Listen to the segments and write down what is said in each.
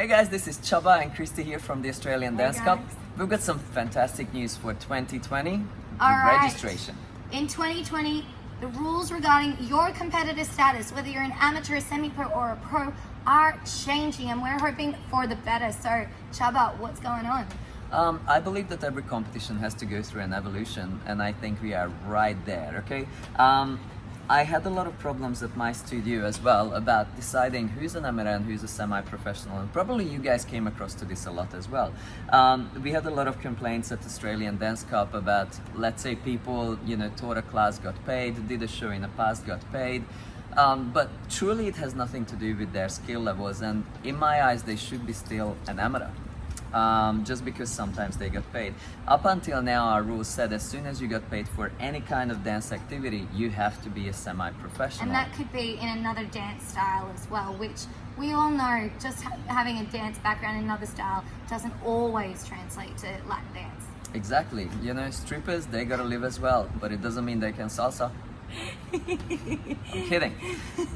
Hey guys, this is Chaba and Christy here from the Australian Dance Cup. guys. We've got some fantastic news for 2020 All right. registration. In 2020, the rules regarding your competitive status, whether you're an amateur, a semi-pro, or a pro, are changing, and we're hoping for the better. So, Chaba, what's going on? I believe that every competition has to go through an evolution, and I think we are right there, okay? I had a lot of problems at my studio as well about deciding who's an amateur and who's a semi-professional, and probably you guys came across to this a lot as well. We had a lot of complaints at Australian Dance Cup about, let's say, people, taught a class, got paid, did a show in the past, got paid, but truly it has nothing to do with their skill levels, and in my eyes they should be still an amateur. Just because sometimes they got paid. Up until now, our rules said as soon as you got paid for any kind of dance activity, you have to be a semi-professional. And that could be in another dance style as well, which we all know just having a dance background in another style doesn't always translate to Latin dance. Exactly. Strippers, they gotta live as well, but it doesn't mean they can salsa. I'm kidding.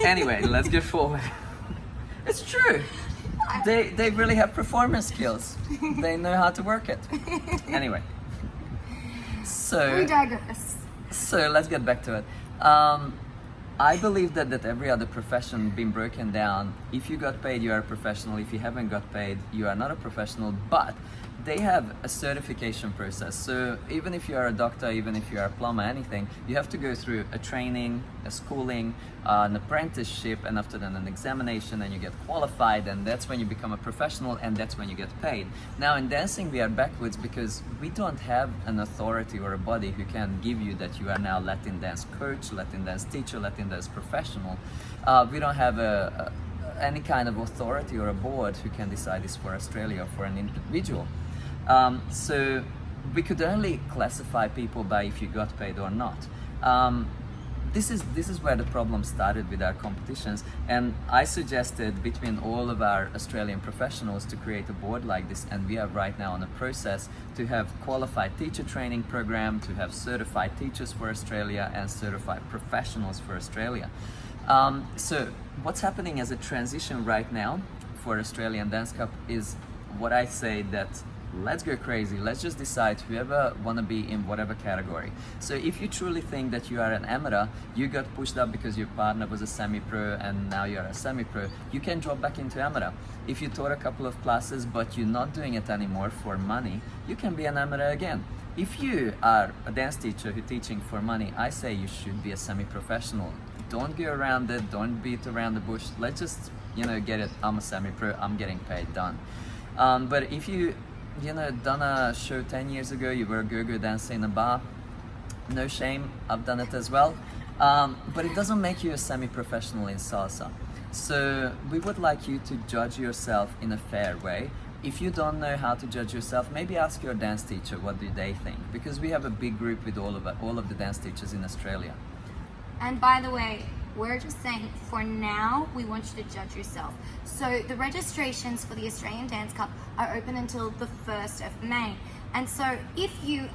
Anyway, let's get forward. It's true. They really have performance skills. They know how to work it. Anyway, We digress. so let's get back to it. I believe that every other profession being broken down, if you got paid, you are a professional. If you haven't got paid, you are not a professional, but they have a certification process. So even if you are a doctor, even if you are a plumber, anything, you have to go through a training, a schooling, an apprenticeship, and after that an examination, and you get qualified, and that's when you become a professional, and that's when you get paid. Now in dancing we are backwards because we don't have an authority or a body who can give you that you are now Latin dance coach, Latin dance teacher, Latin dance professional. We don't have any kind of authority or a board who can decide this for Australia or for an individual. So we could only classify people by if you got paid or not. This is where the problem started with our competitions, and I suggested between all of our Australian professionals to create a board like this, and we are right now on a process to have qualified teacher training program, to have certified teachers for Australia and certified professionals for Australia. So what's happening as a transition right now for Australian Dance Cup is what I say that let's go crazy. Let's just decide whoever want to be in whatever category. So if you truly think that you are an amateur, you got pushed up because your partner was a semi-pro and now you're a semi-pro, you can drop back into amateur. If you taught a couple of classes but you're not doing it anymore for money, you can be an amateur again. If you are a dance teacher who's teaching for money, I say you should be a semi-professional. Don't go around it, don't beat around the bush. Let's just, get it. I'm a semi-pro, I'm getting paid, done. But if you done a show 10 years ago, you were a go-go dancer in a bar, no shame, I've done it as well. But it doesn't make you a semi-professional in salsa. So we would like you to judge yourself in a fair way. If you don't know how to judge yourself, maybe ask your dance teacher what do they think, because we have a big group with all of the dance teachers in Australia. And by the way, we're just saying for now, we want you to judge yourself. So the registrations for the Australian Dance Cup are open until the 1st of May. And so if you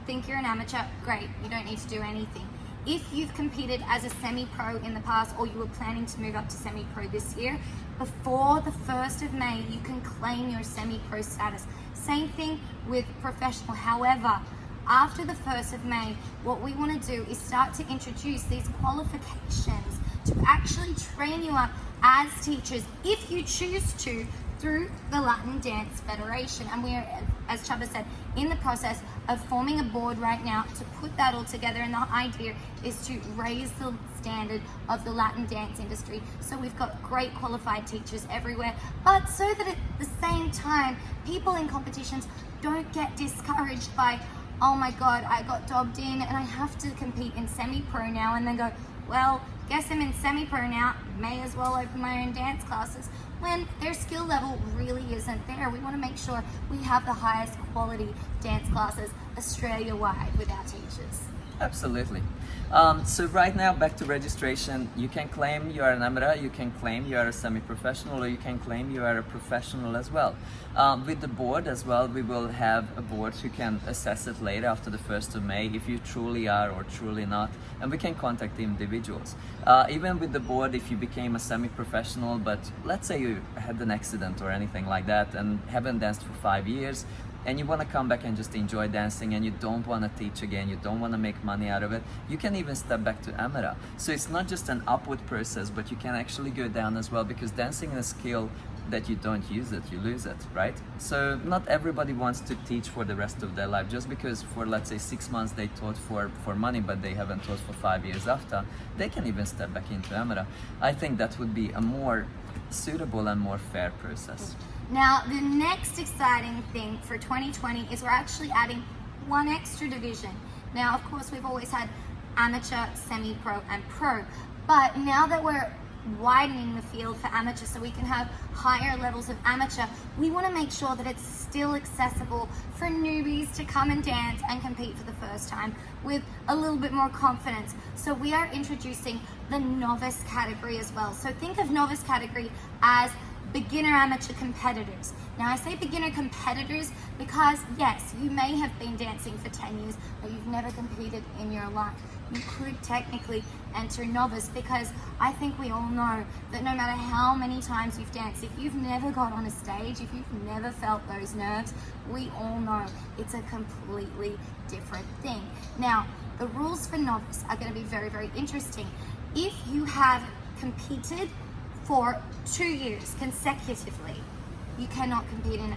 think you're an amateur, great, you don't need to do anything. If you've competed as a semi-pro in the past, or you were planning to move up to semi-pro this year, before the 1st of May, you can claim your semi-pro status. Same thing with professional. However, after the 1st of May, what we want to do is start to introduce these qualifications to actually train you up as teachers, if you choose to, through the Latin Dance Federation. And we are, as Chaba said, in the process of forming a board right now to put that all together, and the idea is to raise the standard of the Latin dance industry. So we've got great qualified teachers everywhere, but so that at the same time, people in competitions don't get discouraged by, oh my God, I got dobbed in and I have to compete in semi-pro now, and then go, well, guess I'm in semi-pro now, may as well open my own dance classes, when their skill level really isn't there. We want to make sure we have the highest quality dance classes Australia-wide with our teachers. Absolutely. So right now, back to registration, you can claim you are an amateur, you can claim you are a semi-professional, or you can claim you are a professional as well. With the board as well, we will have a board who can assess it later after the 1st of May if you truly are or truly not, and we can contact the individuals. Even with the board, if you became a semi-professional, but let's say you had an accident or anything like that and haven't danced for 5 years, and you want to come back and just enjoy dancing and you don't want to teach again, you don't want to make money out of it, you can even step back to amateur. So it's not just an upward process, but you can actually go down as well, because dancing is a skill that you don't use it, you lose it, right? So not everybody wants to teach for the rest of their life. Just because for, let's say, 6 months they taught for money, but they haven't taught for 5 years after, they can even step back into amateur. I think that would be a more suitable and more fair process. Now, the next exciting thing for 2020 is we're actually adding one extra division. Now, of course, we've always had amateur, semi-pro, and pro, but now that we're widening the field for amateur so we can have higher levels of amateur, we want to make sure that it's still accessible for newbies to come and dance and compete for the first time with a little bit more confidence. So we are introducing the novice category as well. So think of novice category as beginner amateur competitors. Now I say beginner competitors because yes, you may have been dancing for 10 years, but you've never competed in your life. You could technically enter novice, because I think we all know that no matter how many times you've danced, if you've never got on a stage, if you've never felt those nerves, we all know it's a completely different thing. Now, the rules for novice are going to be very, very interesting. If you have competed for 2 years consecutively, you cannot compete in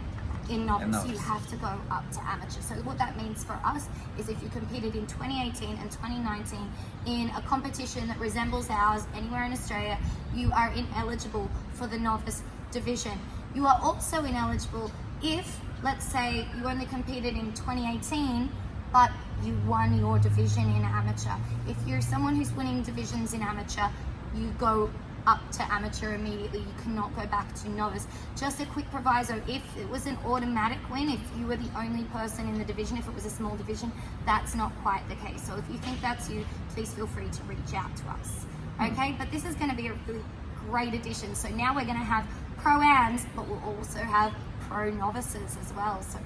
novice. You have to go up to amateur. So what that means for us is if you competed in 2018 and 2019 in a competition that resembles ours anywhere in Australia, you are ineligible for the novice division. You are also ineligible if, let's say, you only competed in 2018 but you won your division in amateur. If you're someone who's winning divisions in amateur, you go up to amateur immediately. You cannot go back to novice. Just a quick proviso, if it was an automatic win, if you were the only person in the division, if it was a small division, that's not quite the case. So if you think that's you, please feel free to reach out to us. Okay, but this is going to be a really great addition. So now we're going to have pro-ams, but we'll also have pro-novices as well. So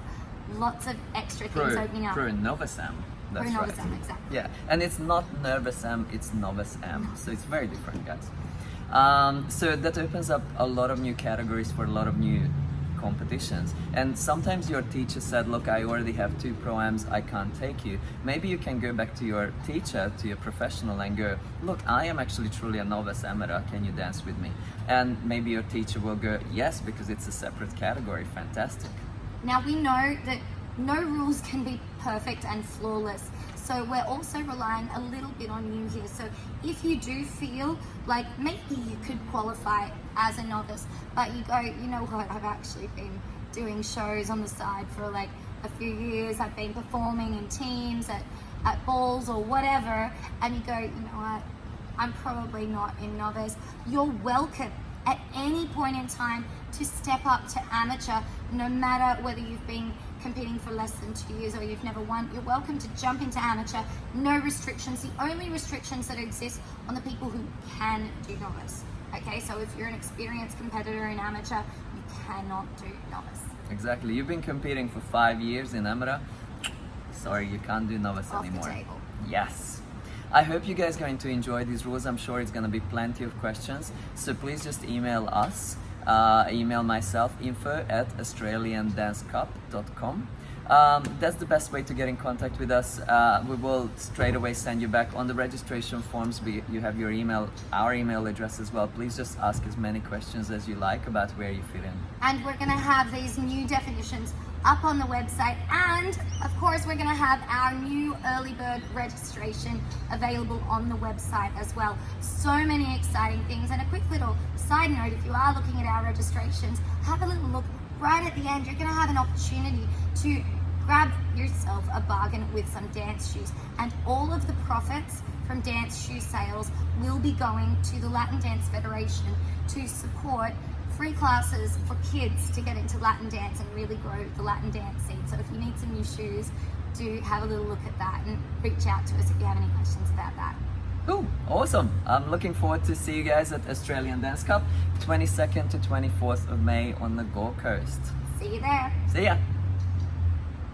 lots of extra things opening up. Pro-novice-am. That's right. Pro-novice-am, exactly. Yeah, and it's not nervous-am, it's novice-am. So it's very different, guys. So that opens up a lot of new categories for a lot of new competitions. And sometimes your teacher said, look, I already have 2 pro-ams, I can't take you. Maybe you can go back to your teacher, to your professional, and go, look, I am actually truly a novice amateur, can you dance with me? And maybe your teacher will go, yes, because it's a separate category, fantastic. Now we know that no rules can be perfect and flawless. So we're also relying a little bit on you here. So if you do feel like maybe you could qualify as a novice, but you go, you know what, I've actually been doing shows on the side for like a few years, I've been performing in teams, at balls or whatever, and you go, you know what, I'm probably not in novice, you're welcome at any point in time to step up to amateur, no matter whether you've been competing for less than 2 years or you've never won. You're welcome to jump into amateur. No restrictions. The only restrictions that exist on the people who can do novice. Okay, so if you're an experienced competitor in amateur, you cannot do novice. Exactly. You've been competing for 5 years in amateur. Sorry, you can't do novice anymore. Off the table. Yes. I hope you guys are going to enjoy these rules. I'm sure it's going to be plenty of questions. So please just email us. Email myself, info@australiandancecup.com. That's the best way to get in contact with us. We will straight away send you back on the registration forms. You have your email, our email address as well. Please just ask as many questions as you like about where you fit in. And we're going to have these new definitions up on the website, and of course we're going to have our new early bird registration available on the website as well. So many exciting things. And a quick little side note, if you are looking at our registrations, have a little look right at the end. You're going to have an opportunity to grab yourself a bargain with some dance shoes, and all of the profits from dance shoe sales will be going to the Latin Dance Federation to support free classes for kids to get into Latin dance and really grow the Latin dance scene. So if you need some new shoes, do have a little look at that. And reach out to us if you have any questions about that. Cool, awesome. I'm looking forward to see you guys at Australian Dance Cup, 22nd to 24th of May on the Gold Coast. See you there. See ya.